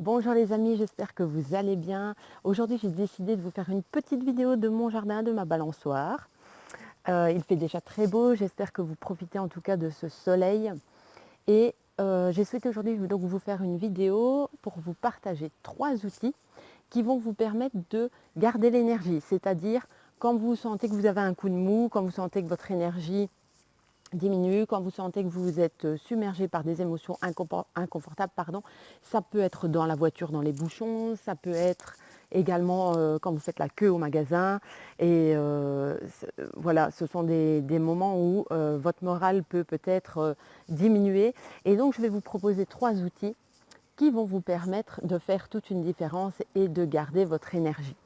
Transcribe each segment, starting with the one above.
Bonjour les amis, j'espère que vous allez bien. Aujourd'hui, j'ai décidé de vous faire une petite vidéo de mon jardin, de ma balançoire. Il fait déjà très beau, j'espère que vous profitez en tout cas de ce soleil. Et j'ai souhaité aujourd'hui donc vous faire une vidéo pour vous partager 3 outils qui vont vous permettre de garder l'énergie. C'est-à-dire quand vous sentez que vous avez un coup de mou, quand vous sentez que votre énergie diminue, quand vous sentez que vous êtes submergé par des émotions inconfortables, ça peut être dans la voiture, dans les bouchons, ça peut être également quand vous faites la queue au magasin. Et voilà, ce sont des moments où votre morale peut peut-être diminuer. Et donc, je vais vous proposer 3 outils qui vont vous permettre de faire toute une différence et de garder votre énergie.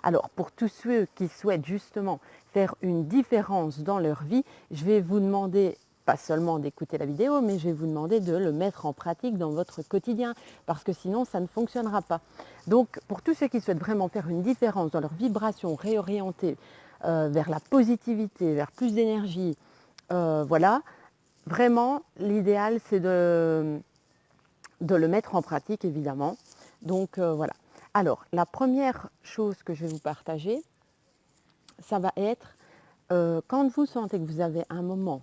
Alors, pour tous ceux qui souhaitent justement faire une différence dans leur vie, je vais vous demander, pas seulement d'écouter la vidéo, mais je vais vous demander de le mettre en pratique dans votre quotidien, parce que sinon, ça ne fonctionnera pas. Donc, pour tous ceux qui souhaitent vraiment faire une différence dans leur vibration, réorienter vers la positivité, vers plus d'énergie, voilà, vraiment, l'idéal, c'est de le mettre en pratique, évidemment. Donc, voilà. Alors, la première chose que je vais vous partager, ça va être quand vous sentez que vous avez un moment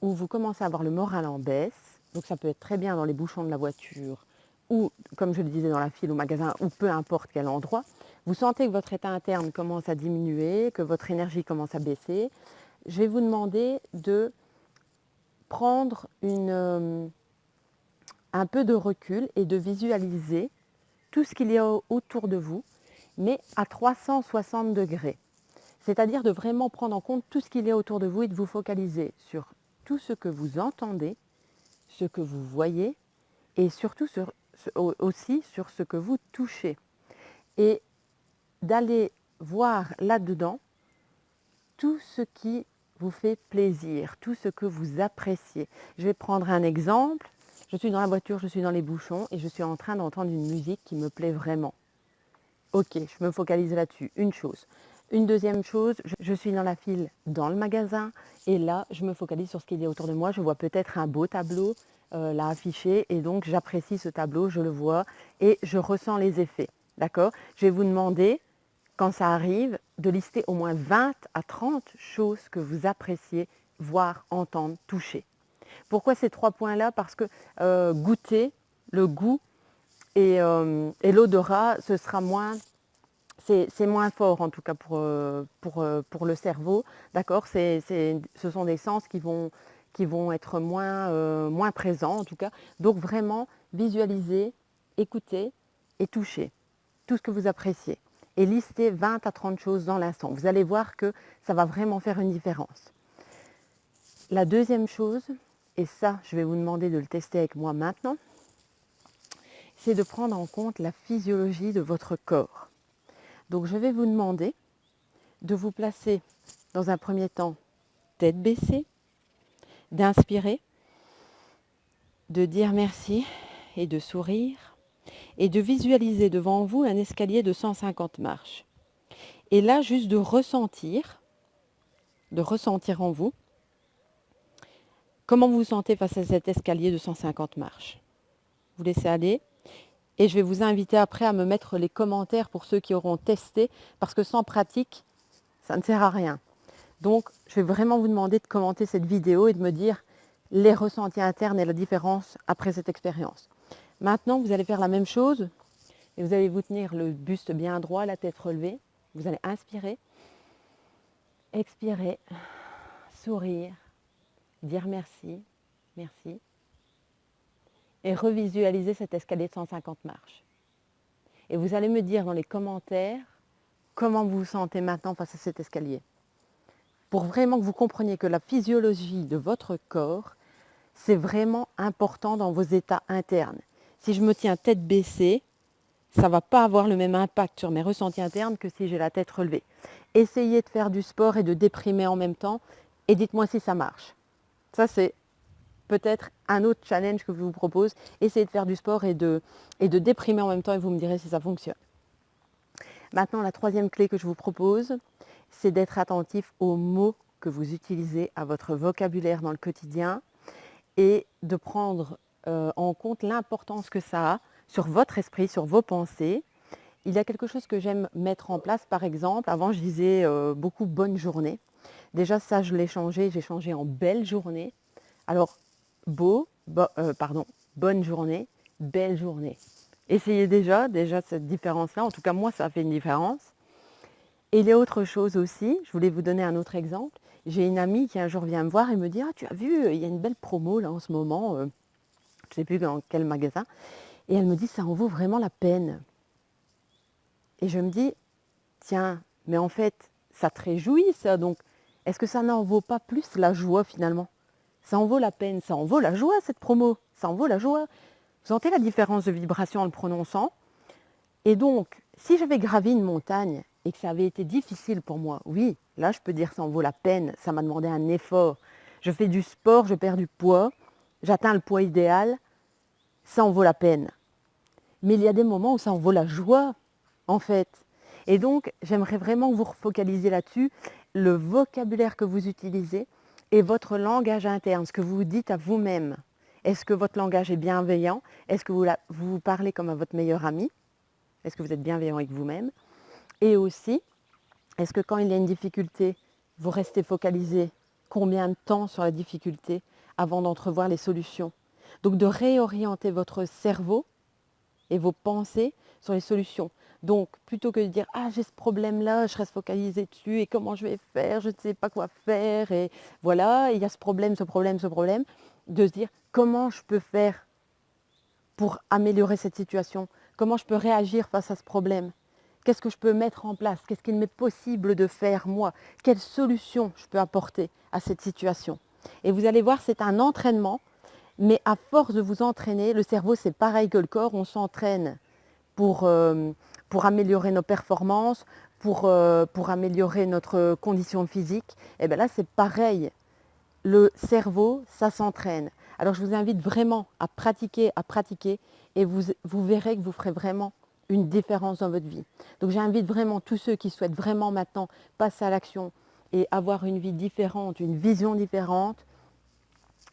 où vous commencez à avoir le moral en baisse, donc ça peut être très bien dans les bouchons de la voiture ou, comme je le disais, dans la file au magasin ou peu importe quel endroit, vous sentez que votre état interne commence à diminuer, que votre énergie commence à baisser, je vais vous demander de prendre un peu de recul et de visualiser tout ce qu'il y a autour de vous, mais à 360 degrés. C'est-à-dire de vraiment prendre en compte tout ce qu'il y a autour de vous et de vous focaliser sur tout ce que vous entendez, ce que vous voyez et surtout aussi sur ce que vous touchez. Et d'aller voir là-dedans tout ce qui vous fait plaisir, tout ce que vous appréciez. Je vais prendre un exemple. Je suis dans la voiture, je suis dans les bouchons et je suis en train d'entendre une musique qui me plaît vraiment. Ok, je me focalise là-dessus, une chose. Une deuxième chose, je suis dans la file dans le magasin et là, je me focalise sur ce qu'il y a autour de moi. Je vois peut-être un beau tableau là affiché et donc j'apprécie ce tableau, je le vois et je ressens les effets. D'accord? Je vais vous demander, quand ça arrive, de lister au moins 20 à 30 choses que vous appréciez, voir, entendre, toucher. Pourquoi ces 3 points-là? Parce que goûter, le goût et l'odorat, ce sera moins... C'est moins fort en tout cas pour le cerveau, d'accord. Ce sont des sens qui vont être moins présents en tout cas. Donc vraiment visualiser, écouter et toucher tout ce que vous appréciez. Et listez 20 à 30 choses dans l'instant. Vous allez voir que ça va vraiment faire une différence. La deuxième chose, et ça je vais vous demander de le tester avec moi maintenant, c'est de prendre en compte la physiologie de votre corps. Donc je vais vous demander de vous placer dans un premier temps tête baissée, d'inspirer, de dire merci et de sourire et de visualiser devant vous un escalier de 150 marches. Et là, juste de ressentir en vous comment vous vous sentez face à cet escalier de 150 marches. Vous laissez aller et je vais vous inviter après à me mettre les commentaires pour ceux qui auront testé parce que sans pratique, ça ne sert à rien. Donc, je vais vraiment vous demander de commenter cette vidéo et de me dire les ressentis internes et la différence après cette expérience. Maintenant, vous allez faire la même chose et vous allez vous tenir le buste bien droit, la tête relevée. Vous allez inspirer, expirer, sourire, dire merci, merci et revisualiser cet escalier de 150 marches. Et vous allez me dire dans les commentaires comment vous vous sentez maintenant face à cet escalier. Pour vraiment que vous compreniez que la physiologie de votre corps, c'est vraiment important dans vos états internes. Si je me tiens tête baissée, ça ne va pas avoir le même impact sur mes ressentis internes que si j'ai la tête relevée. Essayez de faire du sport et de déprimer en même temps et dites-moi si ça marche. Ça, c'est peut-être un autre challenge que je vous propose. Essayez de faire du sport et de déprimer en même temps et vous me direz si ça fonctionne. Maintenant, la troisième clé que je vous propose, c'est d'être attentif aux mots que vous utilisez, à votre vocabulaire dans le quotidien et de prendre en compte l'importance que ça a sur votre esprit, sur vos pensées. Il y a quelque chose que j'aime mettre en place, par exemple, avant je disais beaucoup bonne journée. Déjà ça je l'ai changé, j'ai changé en belle journée. Alors bonne journée, belle journée. Essayez déjà cette différence-là, en tout cas moi ça a fait une différence. Et il y a autre chose aussi, je voulais vous donner un autre exemple. J'ai une amie qui un jour vient me voir et me dit « Ah, tu as vu, il y a une belle promo là en ce moment, je ne sais plus dans quel magasin. » Et elle me dit « Ça en vaut vraiment la peine. » Et je me dis « Tiens, mais en fait, ça te réjouit ça, donc est-ce que ça n'en vaut pas plus la joie finalement? Ça en vaut la peine, ça en vaut la joie cette promo, ça en vaut la joie. » Vous sentez la différence de vibration en le prononçant? Et donc, si j'avais gravi une montagne et que ça avait été difficile pour moi, oui, là je peux dire que ça en vaut la peine, ça m'a demandé un effort. Je fais du sport, je perds du poids, j'atteins le poids idéal, ça en vaut la peine. Mais il y a des moments où ça en vaut la joie, en fait. Et donc, j'aimerais vraiment que vous refocalisiez là-dessus, le vocabulaire que vous utilisez et votre langage interne, ce que vous vous dites à vous-même. Est-ce que votre langage est bienveillant? Est-ce que vous parlez comme à votre meilleur ami? Est-ce que vous êtes bienveillant avec vous-même? Et aussi, est-ce que quand il y a une difficulté, vous restez focalisé combien de temps sur la difficulté avant d'entrevoir les solutions? Donc de réorienter votre cerveau et vos pensées sur les solutions. Donc plutôt que de dire « Ah, j'ai ce problème-là, je reste focalisé dessus et comment je vais faire, je ne sais pas quoi faire et voilà, il y a ce problème, ce problème, ce problème », de se dire « Comment je peux faire pour améliorer cette situation? Comment je peux réagir face à ce problème? Qu'est-ce que je peux mettre en place? Qu'est-ce qu'il m'est possible de faire moi? Quelle solution je peux apporter à cette situation ?» Et vous allez voir, c'est un entraînement, mais à force de vous entraîner, le cerveau c'est pareil que le corps, on s'entraîne pour améliorer nos performances, pour améliorer notre condition physique. Et bien là c'est pareil, le cerveau ça s'entraîne. Alors je vous invite vraiment à pratiquer et vous verrez que vous ferez vraiment une différence dans votre vie. Donc j'invite vraiment tous ceux qui souhaitent vraiment maintenant passer à l'action et avoir une vie différente, une vision différente,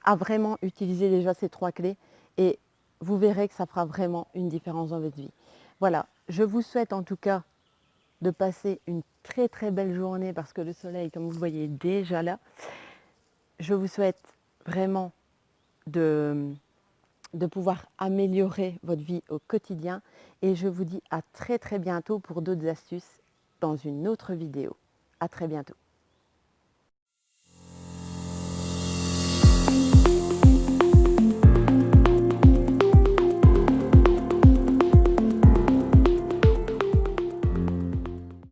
à vraiment utiliser déjà ces 3 clés et vous verrez que ça fera vraiment une différence dans votre vie. Voilà, je vous souhaite en tout cas de passer une très très belle journée parce que le soleil, comme vous voyez, est déjà là. Je vous souhaite vraiment de pouvoir améliorer votre vie au quotidien et je vous dis à très très bientôt pour d'autres astuces dans une autre vidéo. À très bientôt.